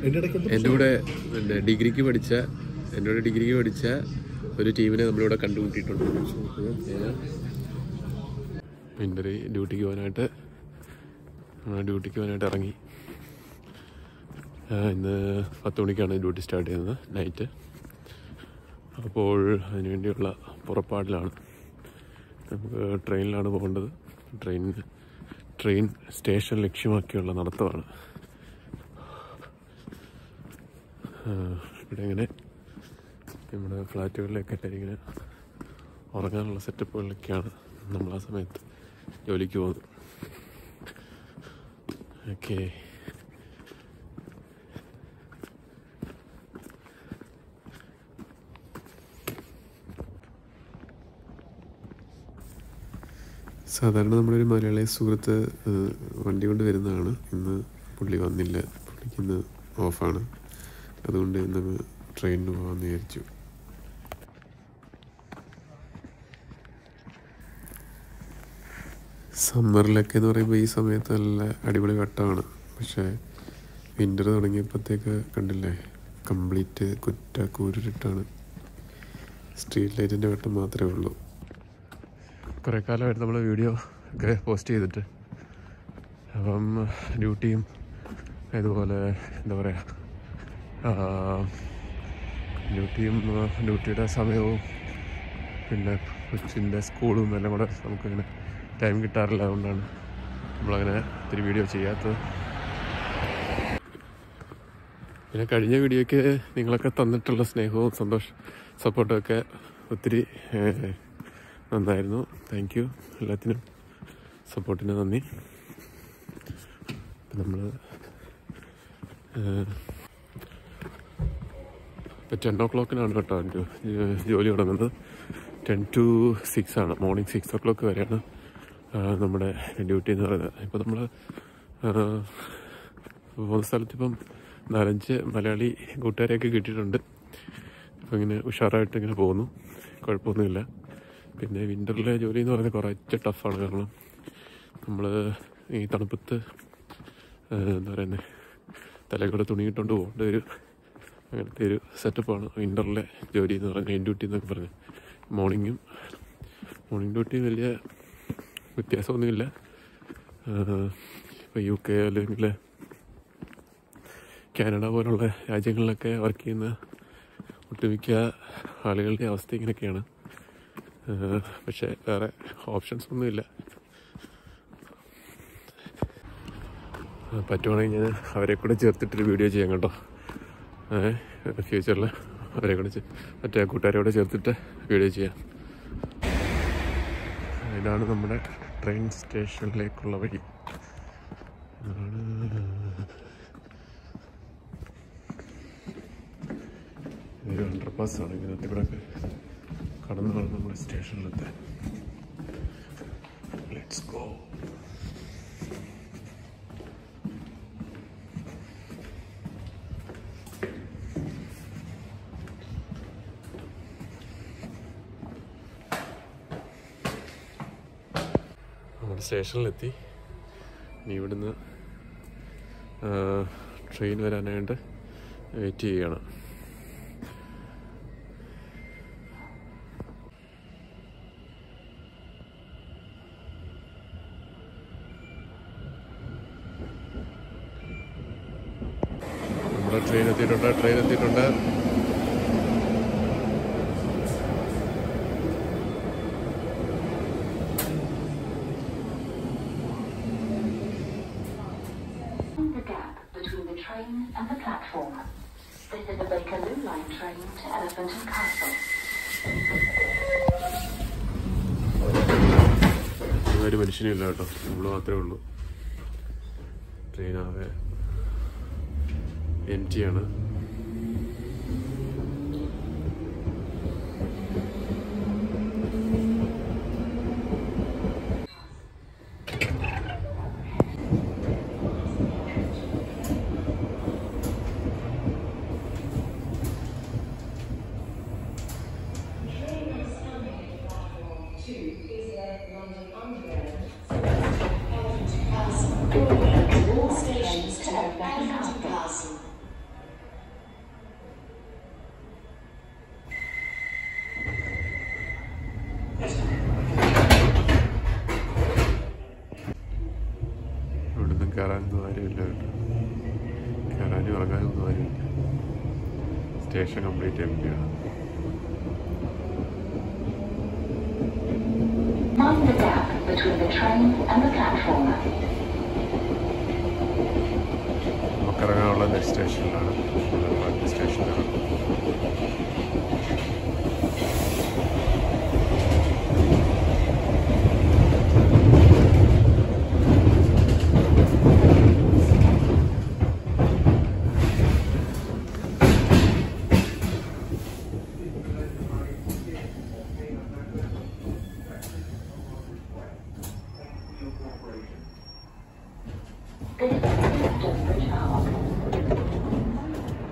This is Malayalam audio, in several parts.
എൻ്റെ കൂടെ ഡിഗ്രിക്ക് പഠിച്ച ഒരു ടീമിനെ നമ്മളിവിടെ കണ്ടുമുട്ടിയിട്ടുണ്ട്. വിൻ്ററി ഡ്യൂട്ടിക്ക് പോകാനായിട്ട് ഇറങ്ങി. ഇന്ന് 10 മണിക്കാണ് ഡ്യൂട്ടി സ്റ്റാർട്ട് ചെയ്യുന്നത്, നൈറ്റ്. അപ്പോൾ അതിനുവേണ്ടിയുള്ള പുറപ്പാടിലാണ്. നമുക്ക് ട്രെയിനിലാണ് പോകേണ്ടത്. ട്രെയിൻ സ്റ്റേഷൻ ലക്ഷ്യമാക്കിയുള്ള നടത്തമാണ്. ഇവിടെ ഇങ്ങനെ നമ്മുടെ ഫ്ലാറ്റുകളിലൊക്കെ ഇങ്ങനെ ഉറങ്ങാനുള്ള സെറ്റപ്പുകളിലൊക്കെയാണ് നമ്മൾ ആ സമയത്ത് ജോലിക്ക് പോകുന്നത്. ഓക്കെ, സാധാരണ നമ്മളൊരു മലയാളി സുഹൃത്ത് വണ്ടി കൊണ്ട് വരുന്നതാണ്. ഇന്ന് പുള്ളി വന്നില്ല, പുള്ളിക്ക് ഇന്ന് ഓഫാണ്. അതുകൊണ്ട് ഇന്ന് ട്രെയിനിന് പോകാമെന്ന് വിചാരിച്ചു. സമ്മറിലൊക്കെ എന്ന് പറയുമ്പോൾ ഈ സമയത്ത് നല്ല അടിപൊളി വെട്ടമാണ്. പക്ഷേ വിൻ്റർ തുടങ്ങിയപ്പോഴത്തേക്ക് കണ്ടില്ലേ, കംപ്ലീറ്റ് കൂരിട്ടാണ്. സ്ട്രീറ്റ് ലൈറ്റിൻ്റെ വെട്ടം മാത്രമേ ഉള്ളൂ. കുറേ കാലമായിട്ട് നമ്മൾ വീഡിയോ ഒക്കെ പോസ്റ്റ് ചെയ്തിട്ട്, അപ്പം ഡ്യൂട്ടിയും ഇതുപോലെ എന്താ പറയുക, ഡ്യൂട്ടിയുടെ സമയവും പിന്നെ കൊച്ചിൻ്റെ സ്കൂളും എല്ലാം കൂടെ നമുക്കിങ്ങനെ ടൈം കിട്ടാറില്ല. അതുകൊണ്ടാണ് നമ്മളങ്ങനെ ഒത്തിരി വീഡിയോ ചെയ്യാത്തത്. പിന്നെ കഴിഞ്ഞ വീഡിയോയ്ക്ക് നിങ്ങളൊക്കെ തന്നിട്ടുള്ള സ്നേഹവും സപ്പോർട്ടും ഒക്കെ ഒത്തിരി നന്നായിരുന്നു. താങ്ക് യു, എല്ലാത്തിനും സപ്പോർട്ടിന് നന്ദി. നമ്മൾ ഇപ്പോൾ 10 o'clock കേട്ടോ ജോലി തുടങ്ങുന്നത്. 10 to 6 ആണ്. മോർണിംഗ് 6 o'clock വരെയാണ് നമ്മുടെ ഡ്യൂട്ടി എന്ന് പറയുന്നത്. ഇപ്പോൾ നമ്മൾ പോകുന്ന സ്ഥലത്തിപ്പം 4-5 മലയാളി കൂട്ടുകാരെയൊക്കെ കിട്ടിയിട്ടുണ്ട്. അപ്പോൾ ഇങ്ങനെ ഉഷാറായിട്ട് ഇങ്ങനെ പോകുന്നു, കുഴപ്പമൊന്നുമില്ല. പിന്നെ വിൻ്ററിലെ ജോലി എന്ന് പറയുന്നത് കുറച്ച് ടഫാണ്. കാരണം നമ്മൾ ഈ തണുപ്പത്ത് എന്താ പറയുന്നത്, തലകൂടെ തുണിയിട്ടുകൊണ്ട് പോകേണ്ട ഒരു അങ്ങനത്തെ ഒരു സെറ്റപ്പാണ് വിൻ്ററിലെ ജോലി എന്ന് പറയുന്നത്. നൈറ്റ് ഡ്യൂട്ടി എന്നൊക്കെ പറഞ്ഞ് മോർണിംഗ് ഡ്യൂട്ടി വലിയ വ്യത്യാസമൊന്നുമില്ല. ഇപ്പോൾ UK അല്ലെങ്കിൽ കാനഡ പോലുള്ള രാജ്യങ്ങളിലൊക്കെ വർക്ക് ചെയ്യുന്ന ഒട്ടുമിക്ക ആളുകളുടെ അവസ്ഥ ഇങ്ങനെയൊക്കെയാണ്. പക്ഷേ വേറെ ഓപ്ഷൻസ് ഒന്നുമില്ല. പറ്റുവാണെങ്കിൽ ഞാൻ അവരെ കൂടെ ചേർത്തിട്ടൊരു വീഡിയോ ചെയ്യാം കേട്ടോ. ഫ്യൂച്ചറിൽ അവരെ കൂടെ മറ്റേ കൂട്ടുകാരോടെ ചേർത്തിട്ട് വീഡിയോ ചെയ്യാം. ഇതാണ് നമ്മുടെ ട്രെയിൻ സ്റ്റേഷനിലേക്കുള്ള വഴി. ഇതൊരു അണ്ടർപാസ്സാണ്. ഇതിനകത്ത് ഇവിടെ കടന്നു വേണം നമ്മുടെ സ്റ്റേഷനിലെത്താൻ. Let's go. നമ്മുടെ സ്റ്റേഷനിലെത്തി. ഇനി ഇവിടുന്ന് ട്രെയിൻ വരാനായിട്ട് വെയിറ്റ് ചെയ്യുകയാണ്. ട്രെയിൻ എത്തിയിട്ടുണ്ട്. The gap between the train and the platform. This is the Bakerloo line train to Elephant and Castle. ഒരു മനുഷ്യനില്ല കേട്ടോ, നമ്മൾ മാത്രമേ ഉള്ളൂ. ട്രെയിനാകെ എംറ്റിയാണ്. ഇറങ്ങാനും ഒന്നും ആരുമില്ല. സ്റ്റേഷൻ കംപ്ലീറ്റ് എംറ്റിയാണ്. Mind the gap between the train and the platform. നമുക്കിറങ്ങാനുള്ള നെക്സ്റ്റ് സ്റ്റേഷനിലാണ്. സ്റ്റേഷനിലാണ്.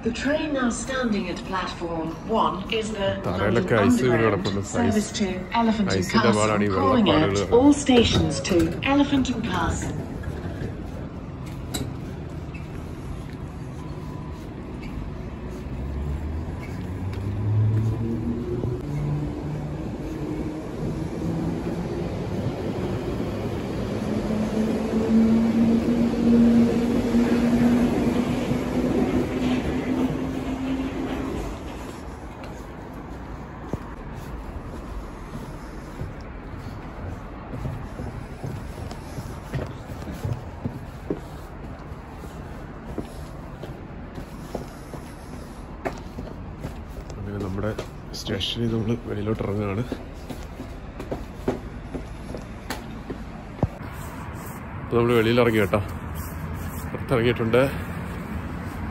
The train now standing at platform 1 is the തറയിലൊക്കെ London ഐസ് വീണ് Underground കിടപ്പുണ്ട്. service to Elephant and ഐസിന്റെ പാടാണ് ഈ Castle, calling വെള്ളപ്പാടുകൾ. out all stations to Elephant and Castle. നമ്മുടെ സ്റ്റേഷനിൽ നമ്മൾ വെളിയിലോട്ട് ഇറങ്ങുകയാണ്. അപ്പോൾ നമ്മൾ വെളിയിലിറങ്ങി കേട്ടോ. പുറത്തിറങ്ങിയിട്ടുണ്ട്.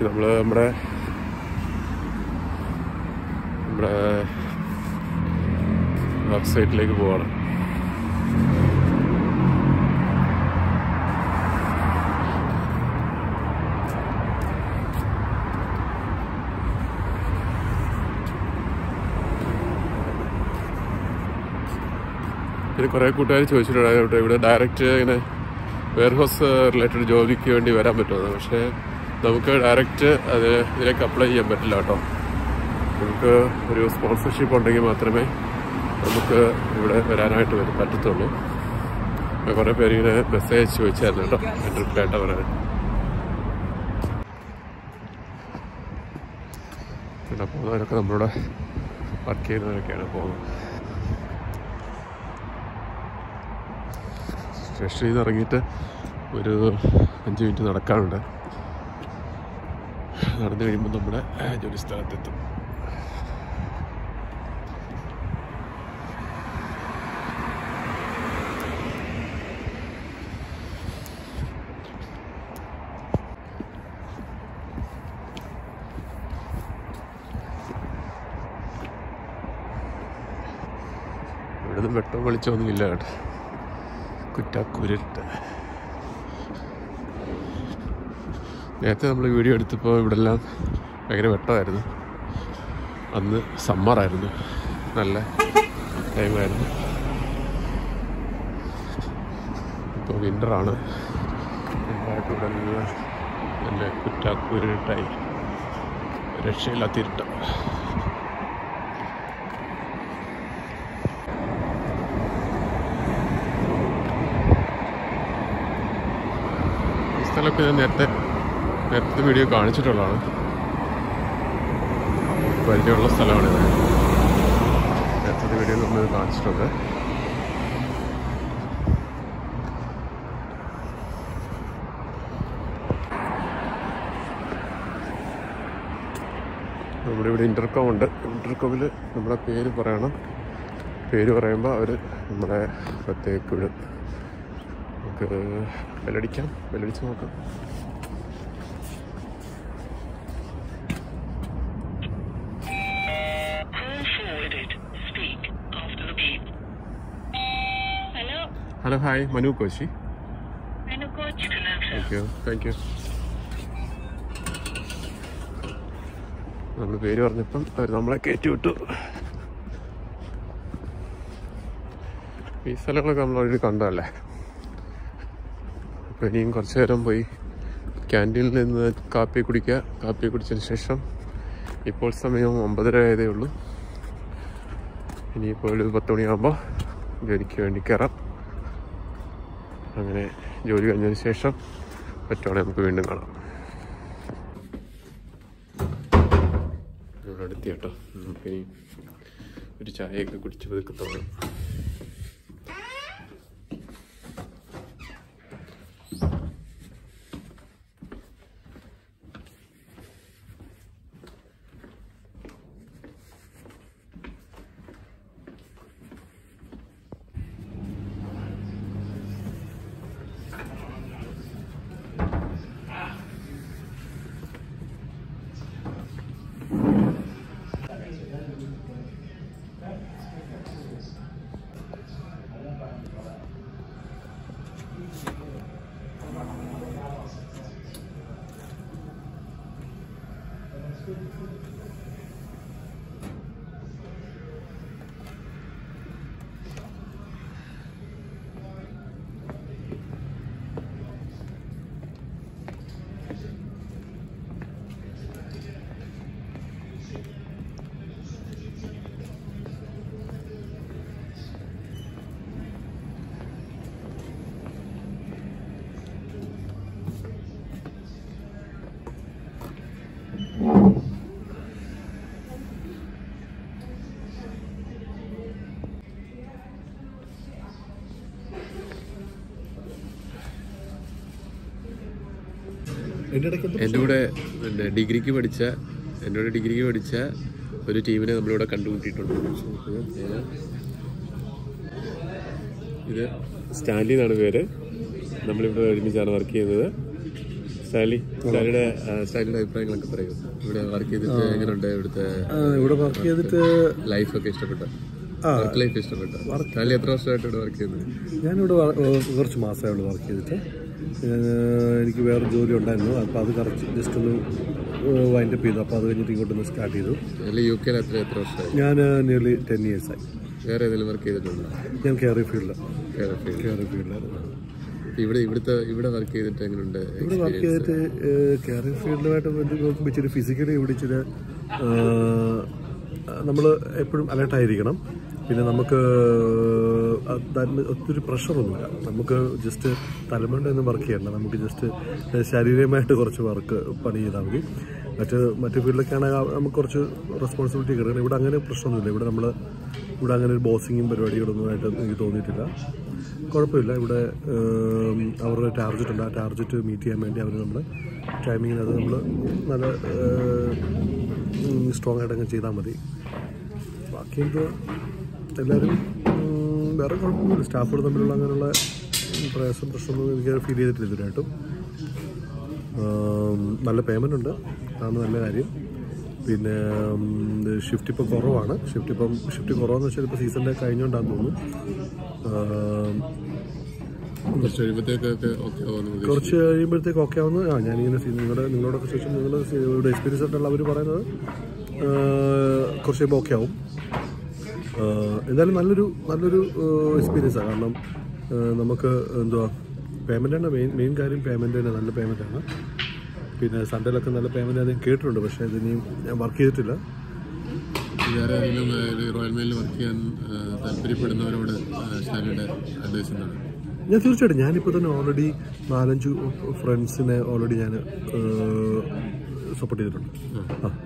നമ്മൾ നമ്മുടെ വർക്ക് സൈറ്റിലേക്ക് പോവാണ്. പിന്നെ കുറേ കൂട്ടുകാർ ചോദിച്ചിട്ടുണ്ടായിരുന്നു ഇവിടെ ഡയറക്റ്റ് ഇങ്ങനെ വെയർഹൗസ് റിലേറ്റഡ് ജോലിക്ക് വേണ്ടി വരാൻ പറ്റുമെന്ന്. പക്ഷേ നമുക്ക് ഡയറക്റ്റ് ഇതിലേക്ക് അപ്ലൈ ചെയ്യാൻ പറ്റില്ല കേട്ടോ. നമുക്ക് ഒരു സ്പോൺസർഷിപ്പ് ഉണ്ടെങ്കിൽ മാത്രമേ നമുക്ക് ഇവിടെ വരാനായിട്ട് പറ്റത്തുള്ളൂ. കുറേ പേര് ഇങ്ങനെ മെസ്സേജ് ചോദിച്ചായിരുന്നു കേട്ടോ എൻ്റെ റിപ്ലൈ ആയിട്ട് പറയാൻ. പിന്നെ പോകുന്നവരൊക്കെ നമ്മളിവിടെ വർക്ക് ചെയ്യുന്നവരൊക്കെയാണ് പോകുന്നത്. സ്റ്റേഷനിൽ നിന്ന് ഇറങ്ങിയിട്ട് ഒരു 5 മിനിറ്റ് നടക്കാനുണ്ട്. നടന്നു കഴിയുമ്പോൾ നമ്മുടെ ജോലി സ്ഥലത്തെത്തും. ഇവിടുന്ന് വെട്ടം വെളിച്ചമൊന്നും ഇല്ല കേട്ടോ. കുറ്റാക്കൂരിട്ട് നേരത്തെ നമ്മൾ വീഡിയോ എടുത്തപ്പോൾ ഇവിടെല്ലാം ഭയങ്കര വെട്ടമായിരുന്നു. അന്ന് സമ്മറായിരുന്നു, നല്ല ടൈമായിരുന്നു. ഇപ്പോൾ വിൻ്ററാണ്. വിൻ്ററായിട്ട് ഇവിടെ നിന്ന് നല്ല കുറ്റാക്കൂരിട്ടായി രക്ഷയില്ലാത്തിരുട്ട്. സ്ഥലമൊക്കെ ഞാൻ നേരത്തെ വീഡിയോ കാണിച്ചിട്ടുള്ളതാണ്. പരിചയമുള്ള സ്ഥലമാണിത്. നേരത്തെ വീഡിയോ നമ്മൾ കാണിച്ചിട്ടുണ്ട്. നമ്മുടെ ഇവിടെ ഇൻ്റർകോം ഉണ്ട്. ഇൻ്റർകോമിൽ നമ്മുടെ പേര് പറയണം. പേര് പറയുമ്പോൾ അവർ നമ്മളെ പ്രത്യേക വിടും. നമുക്ക് ബെല്ലടിച്ച് നോക്കാം. Hello, hi, Manu Koshy. Thank you. നമ്മൾ പേര് പറഞ്ഞപ്പം അവർ നമ്മളെ കയറ്റി വിട്ടു. ഈ സ്ഥലങ്ങളൊക്കെ നമ്മൾ ഓൾറെഡി കണ്ടതല്ലേ. അപ്പോൾ ഇനിയും കുറച്ച് നേരം പോയി ക്യാൻറ്റീനിൽ നിന്ന് കാപ്പി കുടിച്ചതിന് ശേഷം ഇപ്പോൾ സമയം 9:30 ആയതേ ഉള്ളൂ. ഇനിയിപ്പോൾ ഒരു 10 മണിയാകുമ്പോൾ ജോലിക്ക് വേണ്ടി കയറാം. അങ്ങനെ ജോലി കഴിഞ്ഞതിന് ശേഷം പറ്റുവാണെങ്കിൽ നമുക്ക് വീണ്ടും കാണാം. അവിടെ എത്തി കേട്ടോ. നമുക്കിനി ഒരു ചായയൊക്കെ കുടിച്ച് പതുക്കെ തുടങ്ങാം. എൻ്റെ കൂടെ ഡിഗ്രിക്ക് പഠിച്ച ഒരു ടീമിനെ നമ്മളിവിടെ കണ്ടുമുട്ടിയിട്ടുണ്ട്. ഇത് സ്റ്റാൻലി എന്നാണ് പേര്. നമ്മളിവിടെ ഒരുമിച്ചാണ് വർക്ക് ചെയ്യുന്നത്. സ്റ്റാൻലിയുടെ അഭിപ്രായങ്ങളൊക്കെ പറയൂ. ഇവിടെ വർക്ക് ചെയ്തിട്ട് എങ്ങനെയുണ്ട്? ഇവിടെ വർക്ക് ചെയ്തിട്ട് ലൈഫൊക്കെ ഇഷ്ടപ്പെട്ടു? വർക്ക് ലൈഫ് ഇഷ്ടപ്പെട്ടു? സ്റ്റാൻലി എത്ര വർഷമായിട്ട് ഇവിടെ വർക്ക് ചെയ്യുന്നത്? ഞാനിവിടെ കുറച്ച് മാസമായുള്ളൂ വർക്ക് ചെയ്തിട്ട്. എനിക്ക് വേറെ ജോലി ഉണ്ടായിരുന്നു. അപ്പോൾ അത് കറക്റ്റ് ജസ്റ്റ് ഒന്ന് വൈൻഡപ്പ് ചെയ്തു. അപ്പോൾ അത് കഴിഞ്ഞിട്ട് ഇങ്ങോട്ടൊന്ന് സ്റ്റാർട്ട് ചെയ്തു. യു കെയിൽ എത്ര വർഷമായി? ഞാൻ നിയർലി 10 years ആയി. വേറെ ഏതെങ്കിലും വർക്ക് ചെയ്തിട്ടുണ്ടോ? ഞാൻ കെയറി ഫീൽഡിലായിരുന്നു. ഇവിടെ വർക്ക് ചെയ്തിട്ട് എങ്ങനെയുണ്ട്? ഇവിടെ വർക്ക് ചെയ്തിട്ട് കെയറിംഗ് ഫീൽഡുമായിട്ട് ഇച്ചിരി ഫിസിക്കലി ഇവിടെ ഇച്ചിരി നമ്മൾ എപ്പോഴും അലേർട്ടായിരിക്കണം. പിന്നെ നമുക്ക് ഒത്തിരി പ്രഷറൊന്നുമില്ല. നമുക്ക് ജസ്റ്റ് തലമുണ്ടൊന്നും വർക്ക് ചെയ്യണ്ട. നമുക്ക് ജസ്റ്റ് ശാരീരികമായിട്ട് കുറച്ച് പണി ചെയ്താൽ മതി. മറ്റ് ഫീൽഡിലൊക്കെ ആണെങ്കിൽ നമുക്ക് കുറച്ച് റെസ്പോൺസിബിലിറ്റി കിട്ടണം. ഇവിടെ അങ്ങനെ പ്രശ്നമൊന്നുമില്ല. ഇവിടെ അങ്ങനെ ഒരു ബോസിങ്ങും പരിപാടികളൊന്നുമായിട്ട് എനിക്ക് തോന്നിയിട്ടില്ല. കുഴപ്പമില്ല. ഇവിടെ അവരുടെ ടാർജറ്റ് ഉണ്ട്. ആ ടാർജറ്റ് മീറ്റ് ചെയ്യാൻ വേണ്ടി അവർ നമ്മുടെ ടൈമിങ്ങിന് അത് നമ്മൾ നല്ല സ്ട്രോങ് ആയിട്ട് അങ്ങനെ ചെയ്താൽ മതി. ബാക്കി എല്ലാവരും വേറെ കുഴപ്പമൊന്നുമില്ല. സ്റ്റാഫുകൾ തമ്മിലുള്ള അങ്ങനെയുള്ള പ്രശ്നമൊന്നും എനിക്ക് ഫീൽ ചെയ്തിട്ടില്ല ഇതുവരെയായിട്ടും. നല്ല പേയ്മെൻ്റ് ഉണ്ട്, അതാണ് നല്ല കാര്യം. പിന്നെ ഷിഫ്റ്റ് ഇപ്പോൾ കുറവാണ്. ഷിഫ്റ്റ് കുറവെന്ന് വെച്ചാൽ ഇപ്പോൾ സീസണിൻ്റെ കഴിഞ്ഞുകൊണ്ടാന്ന് തോന്നുന്നു. കുറച്ച് കഴിയുമ്പോഴത്തേക്ക് ഓക്കെ ആവുന്നു. ഞാനിങ്ങനെ നിങ്ങളോടൊക്കെ ചോദിച്ചാൽ നിങ്ങളുടെ എക്സ്പീരിയൻസ് ആയിട്ടുള്ള അവർ പറയുന്നത് കുറച്ച് കഴിയുമ്പോൾ ഓക്കെ ആവും. എന്തായാലും നല്ലൊരു എക്സ്പീരിയൻസാണ്. കാരണം നമുക്ക് പേയ്മെൻറ്റാണ് മെയിൻ കാര്യം. പേയ്മെൻറ്റ് തന്നെ നല്ല പേയ്മെൻറ്റാണ്. പിന്നെ സൺഡേയിലൊക്കെ നല്ല പേയ്മെൻറ്റ് ഞാൻ കേട്ടിട്ടുണ്ട്. പക്ഷേ ഇതിനിയും ഞാൻ വർക്ക് ചെയ്തിട്ടില്ല. വേറെ ഏതെങ്കിലും റോയൽ മെയിലിൽ വർക്ക് ചെയ്യാൻ താല്പര്യപ്പെടുന്നവരോട് സ്റ്റാൻലിയുടെ അഡ്വൈസ് എന്താണ്? ഞാൻ തീർച്ചയായിട്ടും ഞാനിപ്പോൾ തന്നെ ഓൾറെഡി 4-5 ഫ്രണ്ട്സിനെ ഓൾറെഡി ഞാൻ സപ്പോർട്ട് ചെയ്തിട്ടുണ്ട്.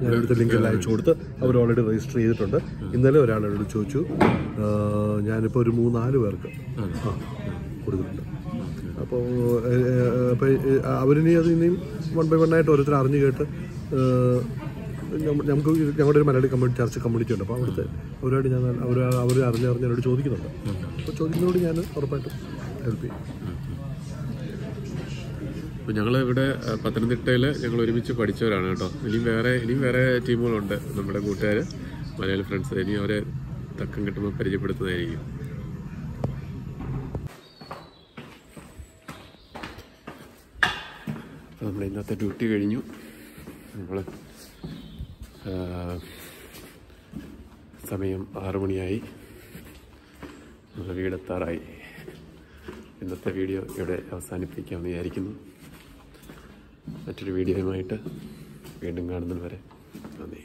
ഞാൻ ഇവിടുത്തെ ലിങ്ക് എല്ലാം അയച്ചു കൊടുത്ത് അവർ ഓൾറെഡി രജിസ്റ്റർ ചെയ്തിട്ടുണ്ട്. ഇന്നലെ ഒരാളോട് ചോദിച്ചു. ഞാനിപ്പോൾ ഒരു 3-4 പേർക്ക് കൊടുത്തിട്ടുണ്ട്. അപ്പോൾ അവരിനി അത് ഇനിയും 1 by 1 ആയിട്ട് ഓരോരുത്തർ അറിഞ്ഞു കേട്ട് ഞങ്ങളുടെ ഒരു മലയാളി ചർച്ച കമ്മ്യൂണിറ്റി ഉണ്ട്. അപ്പോൾ അവിടുത്തെ അവരോട് ഞാൻ അവർ അറിഞ്ഞവരോട് ചോദിക്കുന്നുണ്ട്. അപ്പോൾ ചോദിക്കുന്നതോട് ഞാൻ ഉറപ്പായിട്ടും ഹെൽപ്പ് ചെയ്യും. അപ്പോൾ ഞങ്ങളിവിടെ പത്തനംതിട്ടയിൽ ഞങ്ങൾ ഒരുമിച്ച് പഠിച്ചവരാണ് കേട്ടോ. ഇനിയും വേറെ ടീമുകളുണ്ട് നമ്മുടെ കൂട്ടുകാർ, മലയാളി ഫ്രണ്ട്സ്. ഇനി അവരെ തക്കം കിട്ടുമ്പോൾ പരിചയപ്പെടുത്തുന്നതായിരിക്കും. അപ്പോൾ നമ്മുടെ ഇന്നത്തെ ഡ്യൂട്ടി കഴിഞ്ഞു. നമ്മൾ സമയം 6 മണിയായി. നമ്മൾ വീടെത്താറായി. ഇന്നത്തെ വീഡിയോ ഇവിടെ അവസാനിപ്പിക്കാമെന്ന് വിചാരിക്കുന്നു. മറ്റൊരു വീഡിയോയുമായിട്ട് വീണ്ടും കാണുന്നതുവരെ നന്ദി.